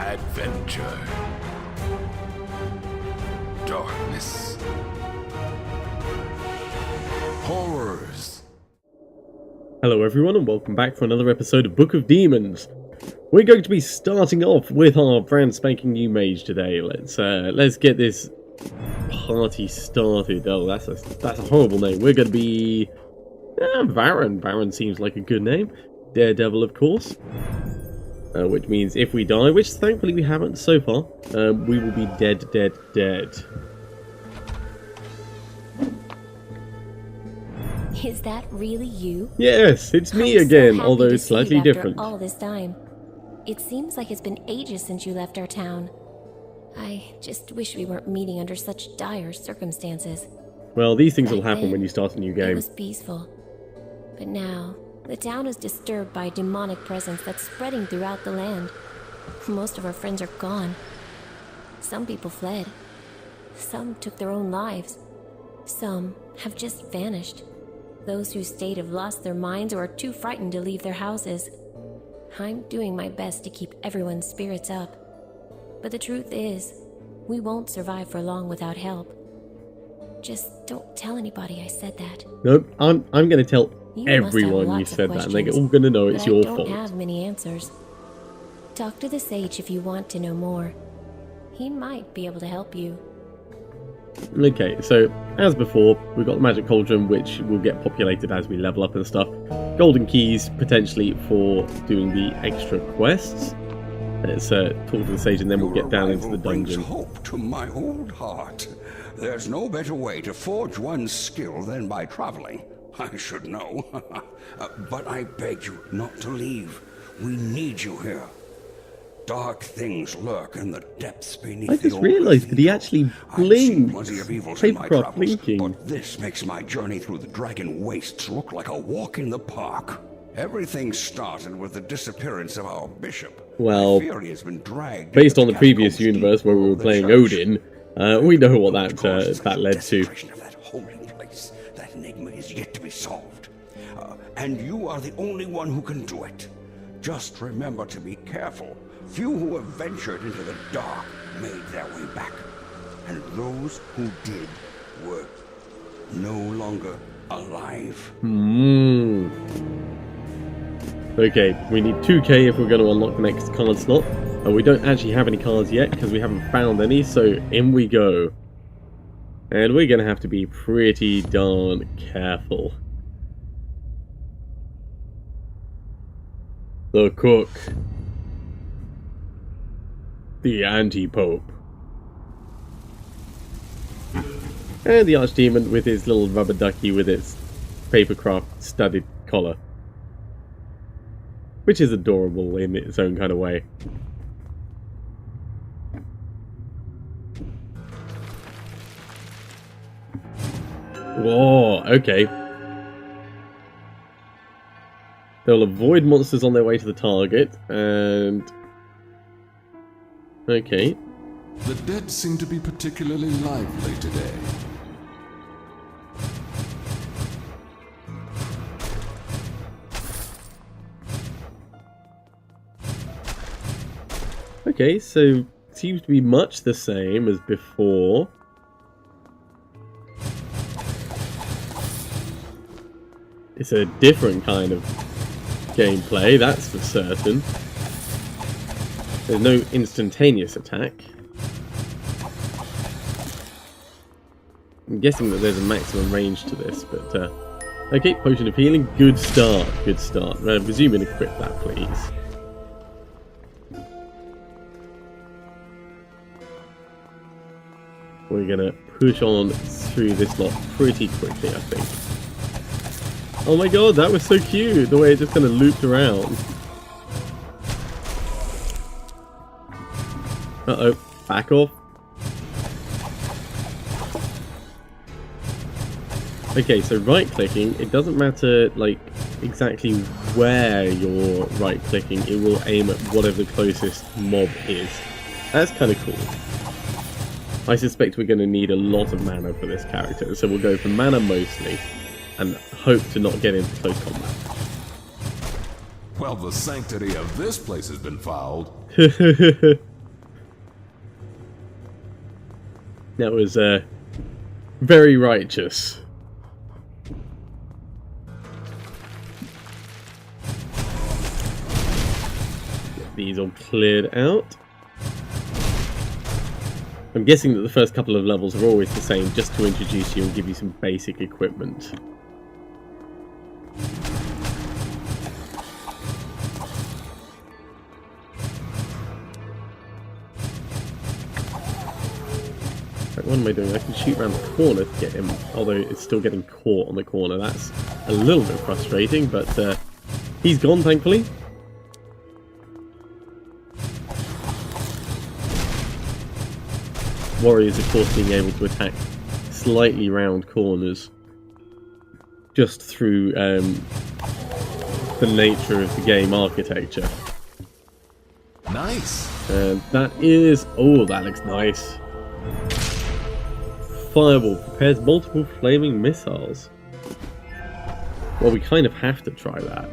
Adventure. Darkness. Horrors. Hello everyone and welcome back for another episode of Book of Demons. We're going to be starting off with our brand spanking new mage today. Let's get this party started. Oh, that's a horrible name. We're going to be Baron. Baron seems like a good name. Daredevil, of course. Which means if we die, which thankfully we haven't so far, we will be dead. Is that really you? Yes, it's me again, although slightly different. All this time. It seems like it's been ages since you left our town. I just wish we weren't meeting under such dire circumstances. Well, these things will happen when you start a new game. It was peaceful. But now, the town is disturbed by a demonic presence that's spreading throughout the land. Most of our friends are gone. Some people fled. Some took their own lives. Some have just vanished. Those who stayed have lost their minds or are too frightened to leave their houses. I'm doing my best to keep everyone's spirits up. But the truth is, we won't survive for long without help. Just don't tell anybody I said that. Nope, I'm going to tell everyone you said that, and they're all going to know it's your fault. I don't have many answers. Talk to the sage if you want to know more. He might be able to help you. Okay, so as before, we've got the magic cauldron, which will get populated as we level up and stuff. Golden keys, potentially, for doing the extra quests. Let's talk to the sage and then we'll get down into the dungeon. Brings hope to my old heart. There's no better way to forge one's skill than by traveling. I should know. But I beg you not to leave. We need you here. Dark things lurk in the depths beneath the I just realised that he actually blinks. Papercraft blinking. But this makes my journey through the dragon wastes look like a walk in the park. Everything started with the disappearance of our bishop. Well, I fear he has been dragged based on the previous universe where we were playing Odinn, we know what that led to. Of that holy place, that enigma is yet to be solved. And you are the only one who can do it. Just remember to be careful. Few who have ventured into the dark made their way back. And those who did were no longer alive. Okay, we need 2k if we're going to unlock the next card slot. And we don't actually have any cards yet because we haven't found any, so in we go. And we're going to have to be pretty darn careful. The Cook. The Anti-Pope. And the archdemon with his little rubber ducky with its papercraft studded collar. Which is adorable in its own kind of way. Whoa, okay. They'll avoid monsters on their way to the target, and... okay. The dead seem to be particularly lively today. Okay, so seems to be much the same as before. It's a different kind of gameplay, that's for certain. There's no instantaneous attack. I'm guessing that there's a maximum range to this, but okay, potion of healing, good start, good start. Resume and equip that, please. We're gonna push on through this lot pretty quickly, I think. Oh my god, that was so cute, the way it just kind of looped around. Uh-oh, back off. Okay, so right-clicking, it doesn't matter, like, exactly where you're right-clicking, it will aim at whatever the closest mob is. That's kind of cool. I suspect we're going to need a lot of mana for this character, so we'll go for mana mostly, and hope to not get into close combat. Well, the sanctity of this place has been fouled. That was very righteous. Get these all cleared out. I'm guessing that the first couple of levels are always the same, just to introduce you and give you some basic equipment. What am I doing? I can shoot around the corner to get him, although it's still getting caught on the corner. That's a little bit frustrating, but he's gone, thankfully. Warriors, of course, being able to attack slightly round corners just through the nature of the game architecture. Nice. That is... oh, that looks nice. Fireball prepares multiple flaming missiles. Well, we kind of have to try that.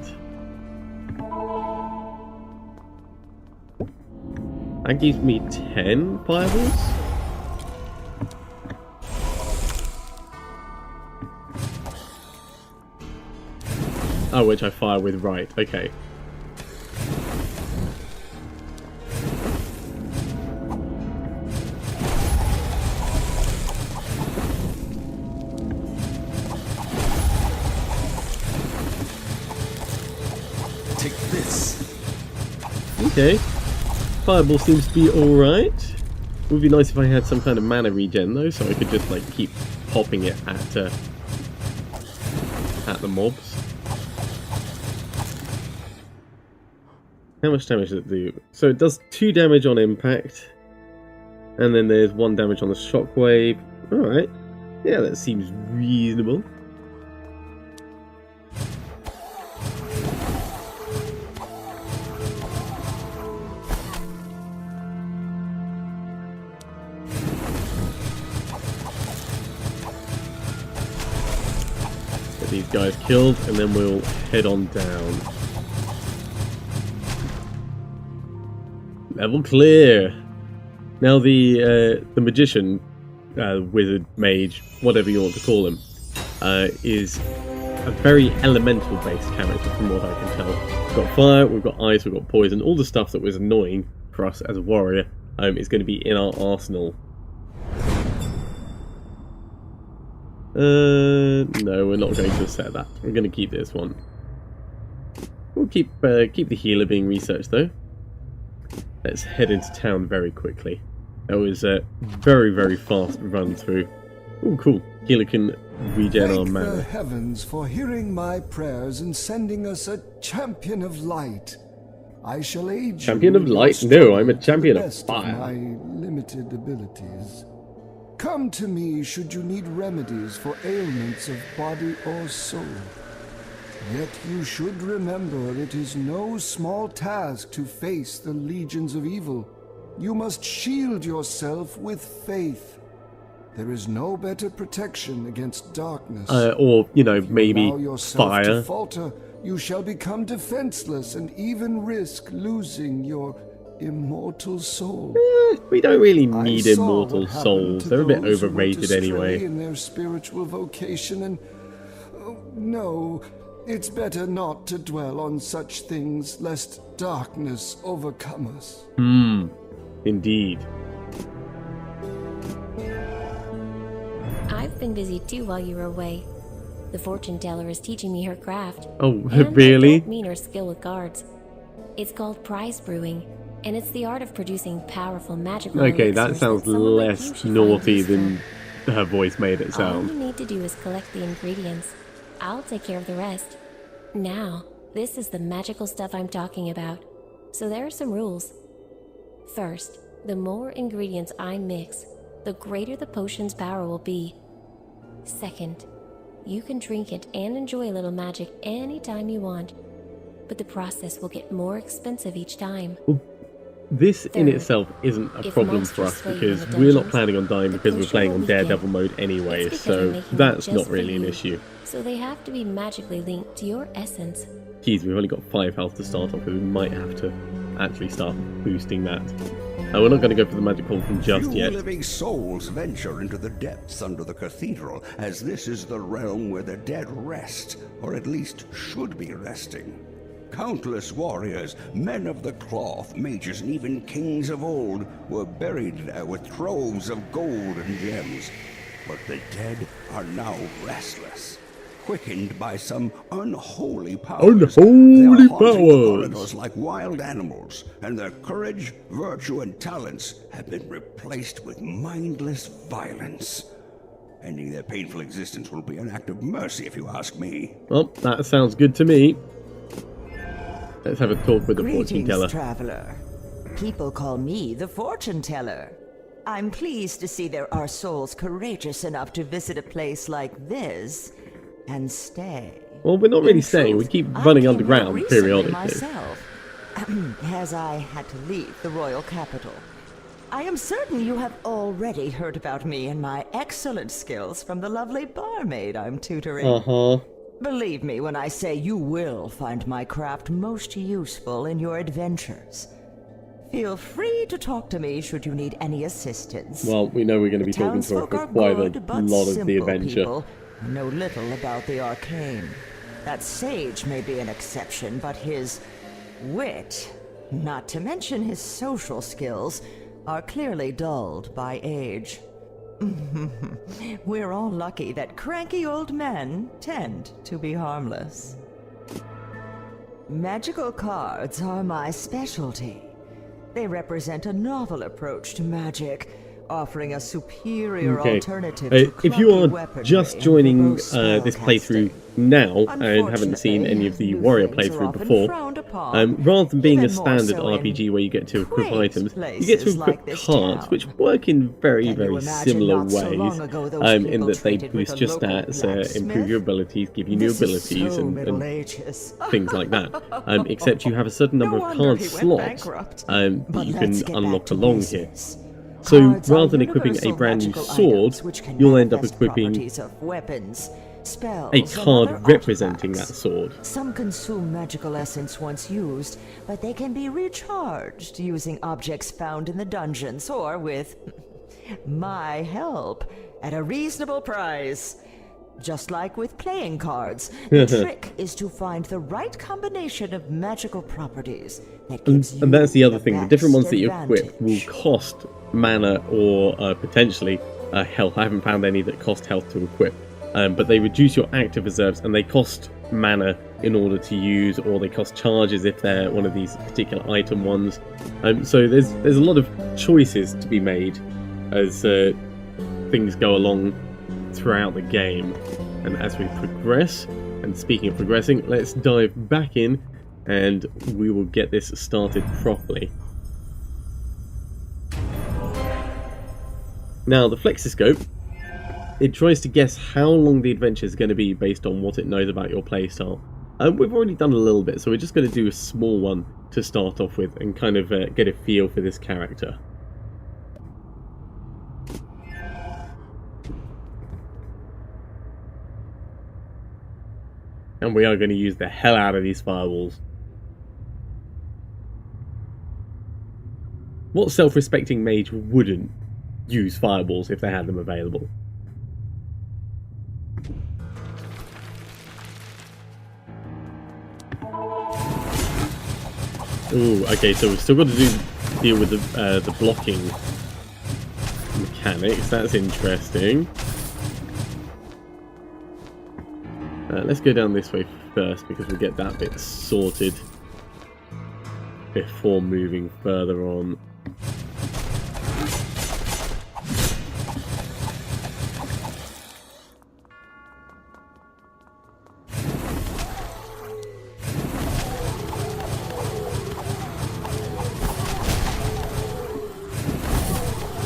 That gives me 10 fireballs? Oh, which I fire with right, okay. Take this. Okay. Fireball seems to be alright. It would be nice if I had some kind of mana regen though, so I could just like keep popping it at the mobs. How much damage does it do? So it does 2 damage on impact, and then there's 1 damage on the shockwave. Alright. Yeah, that seems reasonable. Get these guys killed, and then we'll head on down. Level clear. Now the magician, wizard, mage, whatever you want to call him, is a very elemental based character from what I can tell. We've got fire, we've got ice, we've got poison, all the stuff that was annoying for us as a warrior is going to be in our arsenal. No, we're not going to set that. We're going to keep this one. We'll keep the healer being researched though. Let's head into town very quickly. That was a very, very fast run through. Oh, cool. Healer can regen our mana. Thank the heavens for hearing my prayers and sending us a champion of light. I shall aid Champion you of in your light? No, struggle I'm a to the champion of best fire. my limited abilities. Come to me should you need remedies for ailments of body or soul. Yet you should remember it is no small task to face the legions of evil. You must shield yourself with faith. There is no better protection against darkness. Or, you know, maybe Allow yourself fire. to falter, you shall become defenseless and even risk losing your immortal soul. We don't really I need saw immortal what happened souls. to They're a bit those who went overrated astray anyway. in their spiritual vocation, and no, it's better not to dwell on such things, lest darkness overcome us. Indeed. I've been busy too while you were away. The fortune teller is teaching me her craft. Oh, And really? I don't mean her skill with cards. It's called prize brewing, and it's the art of producing powerful magical Okay, that elixirs sounds someone like you less should find naughty useful. than her voice made it All sound. you need to do is collect the ingredients. I'll take care of the rest. Now, this is the magical stuff I'm talking about. So there are some rules. First, the more ingredients I mix, the greater the potion's power will be. Second, you can drink it and enjoy a little magic anytime you want, but the process will get more expensive each time. This in Third, itself isn't a if problem for monsters us slay you because in the we're not dungeons, planning on dying the because we're potion playing will on weaken. Daredevil mode anyway, It's because so I'm making that's it not just for really an you. issue. So they have to be magically linked to your essence. Geez, we've only got 5 health to start off with. We might have to actually start boosting that. We're not going to go for the magic cauldron just Few yet. living souls venture into the depths under the cathedral, as this is the realm where the dead rest, or at least should be resting. Countless warriors, men of the cloth, mages, and even kings of old were buried there with troves of gold and gems. But the dead are now restless, quickened by some unholy powers. Unholy They are haunting the powers. corridors like wild animals, and their courage, virtue, and talents have been replaced with mindless violence. Ending their painful existence will be an act of mercy, if you ask me. Well, that sounds good to me. Let's have a talk with the fortune Greetings, teller. traveler. People call me the fortune teller. I'm pleased to see there are souls courageous enough to visit a place like this and stay. Well, we're not really In staying. We truth, keep I running came underground here recently periodically. myself, as I had to leave the royal capital. I am certain you have already heard about me and my excellent skills from the lovely barmaid I'm tutoring. Uh-huh. Believe me when I say you will find my craft most useful in your adventures. Feel free to talk to me should you need any assistance. Well, we know we're going to be talking to her Townsfolk for are quite a good, but lot of the simple adventure. people know little about the arcane. That sage may be an exception, but his wit, not to mention his social skills, are clearly dulled by age. We're all lucky that cranky old men tend to be harmless. Magical cards are my specialty. They represent a novel approach to magic, offering a superior alternative to If you clunky are weaponry just and joining verbose this playthrough spellcasting. now and haven't seen any of the Unfortunately, warrior new things are playthrough often before, frowned upon, rather than being a even more standard so in RPG where you get to equip quaint items, you get to places equip like this cards, town. which work in very, Can you very imagine similar not so long ways, ago those in people that they traded with boost a your local stats, improve blacksmith? your abilities, give you new This is abilities, so and Middle Ages. things like that. Except you have a certain number No of wonder card he went slots bankrupt. that But you let's can get unlock back to along here. business. So Cards are rather than equipping a universal brand new magical sword, items which can you'll end up manifest equipping properties of weapons, spells, a and card other representing that artifacts. sword. Some consume magical essence once used, but they can be recharged using objects found in the dungeons or with my help at a reasonable price. Just like with playing cards, the trick is to find the right combination of magical properties that gives you And that's the other thing, the different ones best that you equip will advantage. cost mana or potentially health. I haven't found any that cost health to equip, but they reduce your active reserves and they cost mana in order to use, or they cost charges if they're one of these particular item ones. So there's a lot of choices to be made as things go along throughout the game, and as we progress. And speaking of progressing, let's dive back in and we will get this started properly. Now the flexoscope, it tries to guess how long the adventure is going to be based on what it knows about your playstyle. We've already done a little bit, so we're just going to do a small one to start off with and kind of get a feel for this character. And we are going to use the hell out of these fireballs. What self-respecting mage wouldn't use fireballs if they had them available? Ooh, okay, so we've still got to deal with the blocking mechanics. That's interesting. Let's go down this way first because we'll get that bit sorted before moving further on.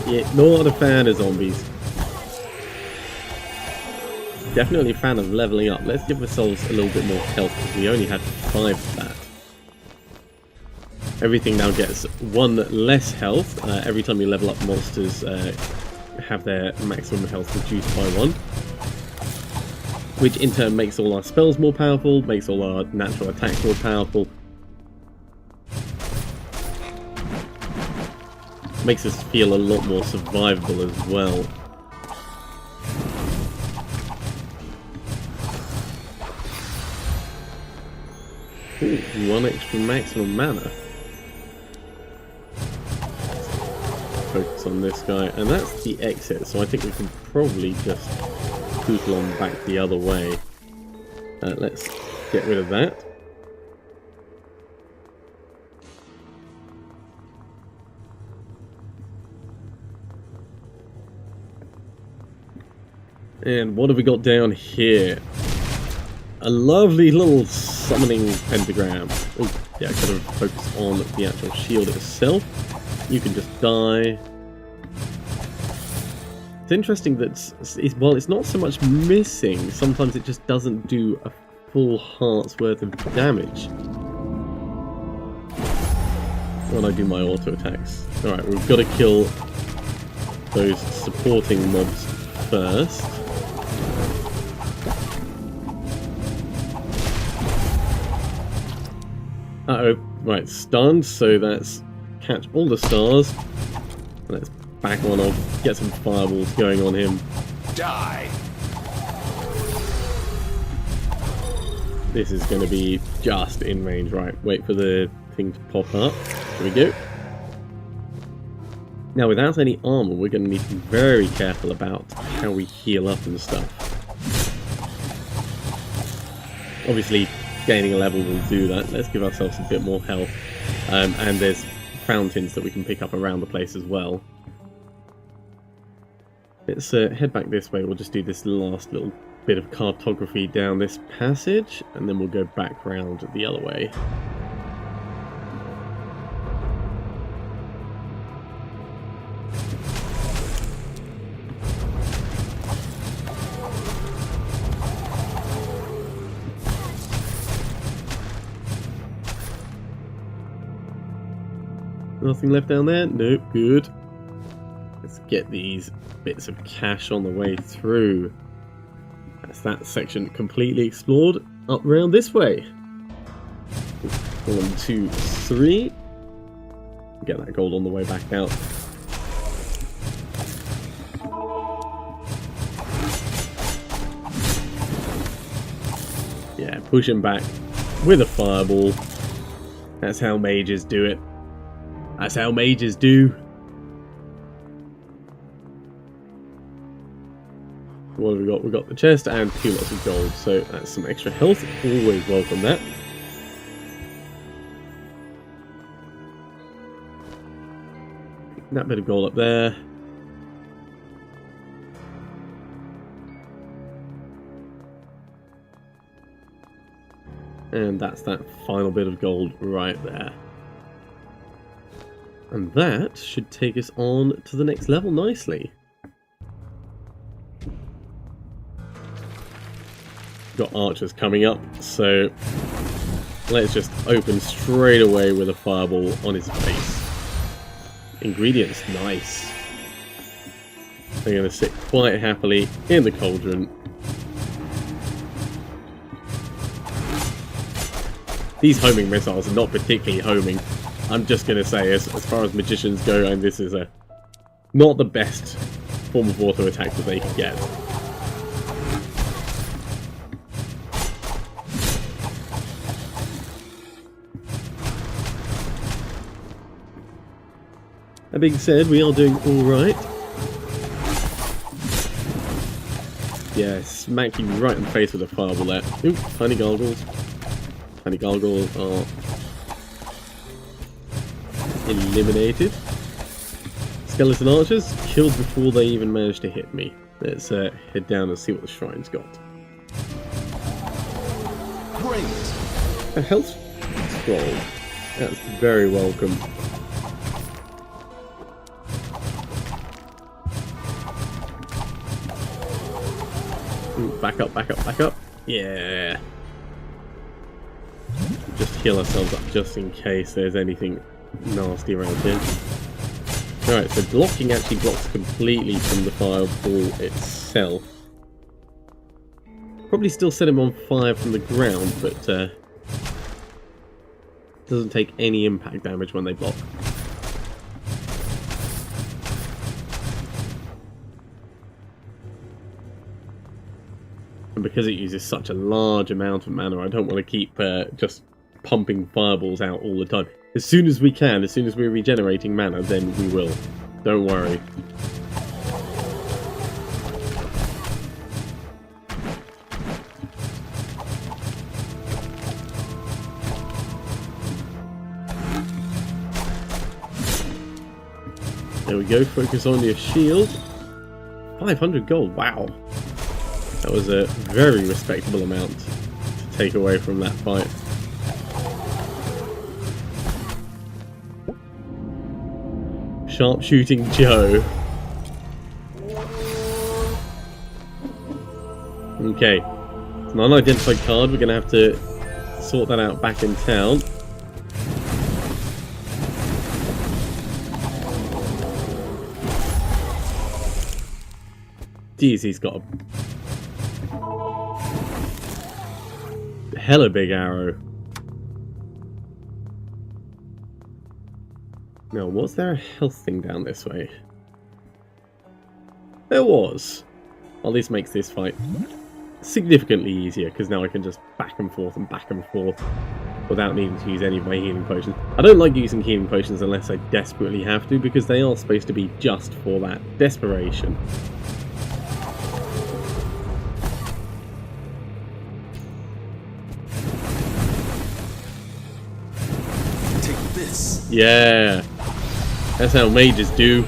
Yeah, not a fan of zombies. Definitely a fan of leveling up. Let's give ourselves a little bit more health because we only had 5 of that. Everything now gets 1 less health. Every time you level up, monsters have their maximum health reduced by 1. Which in turn makes all our spells more powerful, makes all our natural attacks more powerful. Makes us feel a lot more survivable as well. Ooh, 1 extra maximum mana. Focus on this guy, and that's the exit, so I think we can probably just poodle on back the other way. Let's get rid of that. And what have we got down here? A lovely little summoning pentagram. Oh, yeah, I gotta focus on the actual shield itself. You can just die. It's interesting that, while it's not so much missing, sometimes it just doesn't do a full heart's worth of damage when I do my auto attacks. Alright, we've got to kill those supporting mobs first. Uh-oh, right, stunned, so that's catch all the stars. Let's back one off, get some fireballs going on him. Die! This is going to be just in range, right? Wait for the thing to pop up. There we go. Now, without any armor, we're going to need to be very careful about how we heal up and stuff. Obviously, gaining a level will do that. Let's give ourselves a bit more health. And there's fountains that we can pick up around the place as well. Let's head back this way. We'll just do this last little bit of cartography down this passage, and then we'll go back round the other way. Nothing left down there? Nope, good. Let's get these bits of cash on the way through. That's that section completely explored. Up round this way. 1, 2, 3. Get that gold on the way back out. Yeah, push him back with a fireball. That's how mages do it. That's how mages do. What have we got? We've got the chest and 2 lots of gold, so that's some extra health. Always welcome that. That bit of gold up there. And that's that final bit of gold right there. And that should take us on to the next level nicely. Got archers coming up, so let's just open straight away with a fireball on his face. Ingredients, nice. They're going to sit quite happily in the cauldron. These homing missiles are not particularly homing. I'm just going to say, as far as magicians go, and this is not the best form of auto attack that they can get. That being said, we are doing alright. Yeah, smack you right in the face with a fireball there. Ooh, tiny gargoyles. Tiny gargoyles are eliminated. Skeleton archers killed before they even managed to hit me. Let's head down and see what the shrine's got. Great. A health scroll. That's very welcome. Ooh, back up, back up, back up. Yeah. Just heal ourselves up just in case there's anything nasty around here. Alright, so blocking actually blocks completely from the fireball itself. Probably still set him on fire from the ground, but doesn't take any impact damage when they block. because it uses such a large amount of mana, I don't want to keep just pumping fireballs out all the time. As soon as we can, as soon as we're regenerating mana, then we will. Don't worry. There we go, focus on your shield. 500 gold, wow. That was a very respectable amount to take away from that fight. Sharpshooting Joe. Okay, it's an unidentified card, we're going to have to sort that out back in town. Jeez, he's got a hella big arrow. Now, was there a health thing down this way? There was. Well, this makes this fight significantly easier, because now I can just back and forth without needing to use any of my healing potions. I don't like using healing potions unless I desperately have to, because they are supposed to be just for that desperation. Yeah, that's how mages do.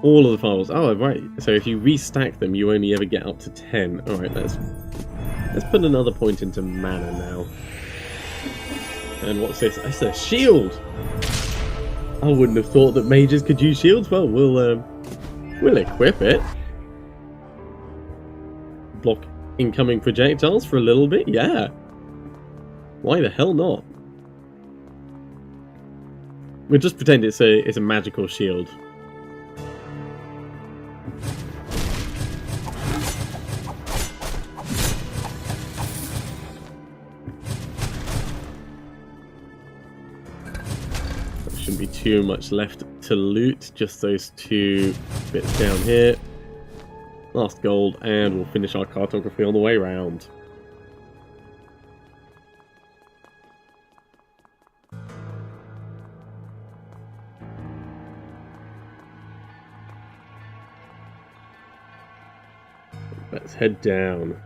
All of the fireballs. Oh, right. So if you restack them, you only ever get up to 10. All right, let's put another point into mana now. And what's this? It's a shield. I wouldn't have thought that mages could use shields. Well, we'll equip it. Block incoming projectiles for a little bit, yeah. Why the hell not? We'll just pretend it's a magical shield. There shouldn't be too much left to loot, just those two bits down here. Last gold, and we'll finish our cartography on the way round. Let's head down.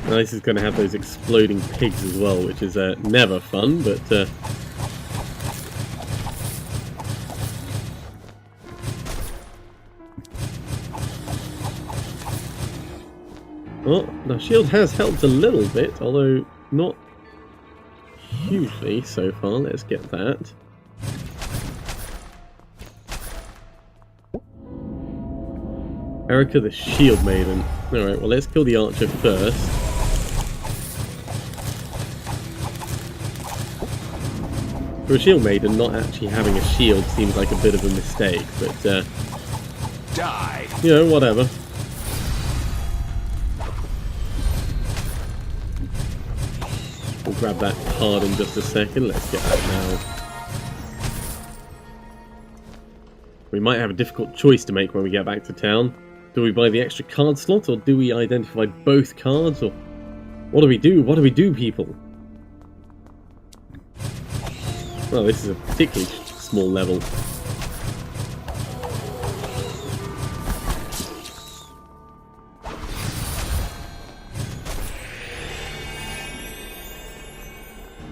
Now this is going to have those exploding pigs as well, which is never fun, but well, the shield has helped a little bit, although not hugely so far. Let's get that. Erica the Shield Maiden. Alright, well let's kill the archer first. For a Shield Maiden, not actually having a shield seems like a bit of a mistake, but Die. You know, whatever. We'll grab that card in just a second. Let's get that now. We might have a difficult choice to make when we get back to town. Do we buy the extra card slot, or do we identify both cards, or what do we do? What do we do, people? Well, this is a particularly small level.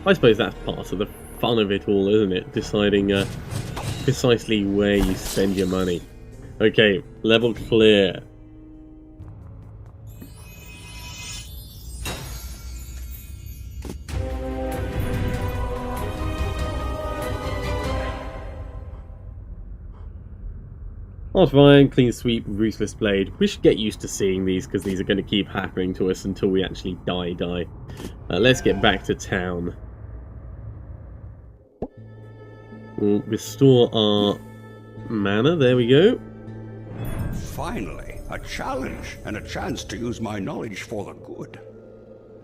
I suppose that's part of the fun of it all, isn't it? Deciding precisely where you spend your money. Okay, level clear. Heart of Iron, Clean Sweep, Ruthless Blade. We should get used to seeing these, because these are going to keep happening to us until we actually die. Let's get back to town. We'll restore our mana, there we go. Finally, a challenge and a chance to use my knowledge for the good.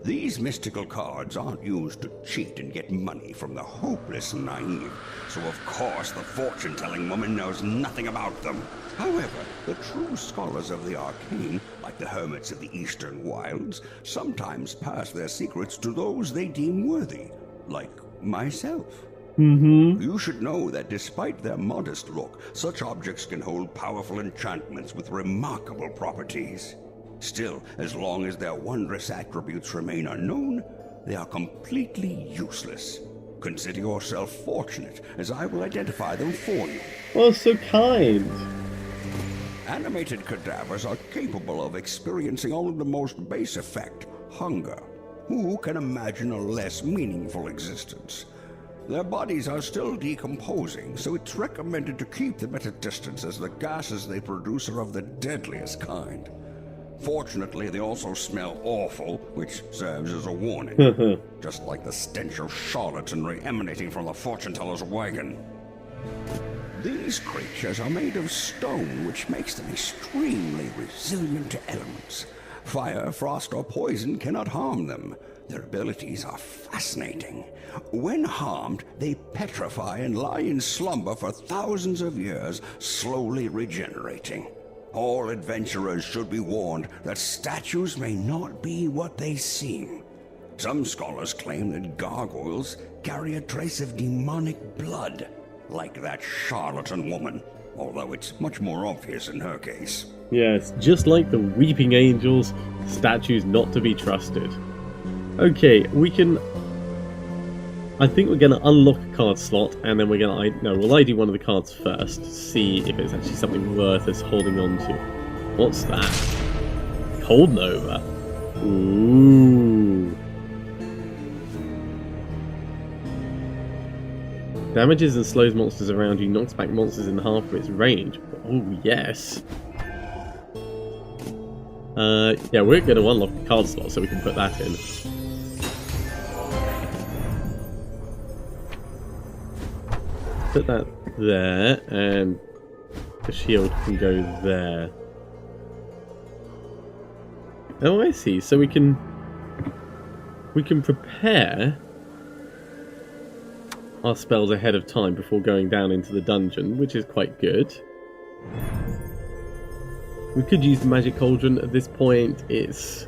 These mystical cards aren't used to cheat and get money from the hopeless and naive, so of course the fortune-telling woman knows nothing about them. However, the true scholars of the arcane, like the hermits of the eastern wilds, sometimes pass their secrets to those they deem worthy, like myself. You should know that despite their modest look, such objects can hold powerful enchantments with remarkable properties. Still, as long as their wondrous attributes remain unknown, they are completely useless. Consider yourself fortunate, as I will identify them for you. Oh, so kind. Animated cadavers are capable of experiencing only the most base effect, hunger. Who can imagine a less meaningful existence? Their bodies are still decomposing, so it's recommended to keep them at a distance, as the gases they produce are of the deadliest kind. Fortunately, they also smell awful, which serves as a warning. Just like the stench of charlatanry emanating from the fortune-teller's wagon. These creatures are made of stone, which makes them extremely resilient to elements. Fire, frost, or poison cannot harm them. Their abilities are fascinating. When harmed, they petrify and lie in slumber for thousands of years, slowly regenerating. All adventurers should be warned that statues may not be what they seem. Some scholars claim that gargoyles carry a trace of demonic blood, like that charlatan woman, although it's much more obvious in her case. Yes, just like the weeping angels, statues not to be trusted. Okay, we can... I think we're going to unlock a card slot, and then we're going to... No, we'll ID one of the cards first, to see if it's actually something worth us holding on to. What's that? Cold Nova. Ooh. Damages and slows monsters around you, knocks back monsters in half of its range. Oh, yes. Yeah, we're going to unlock the card slot so we can put that in. Put that there, and the shield can go there. Oh, I see. So we can prepare our spells ahead of time before going down into the dungeon, which is quite good. We could use the magic cauldron at this point. It's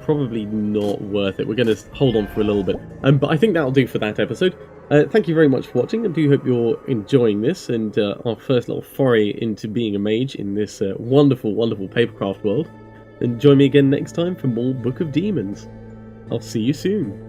probably not worth it. We're going to hold on for a little bit. But I think that'll do for that episode. Thank you very much for watching. I do hope you're enjoying this and our first little foray into being a mage in this wonderful, wonderful papercraft world. And join me again next time for more Book of Demons. I'll see you soon.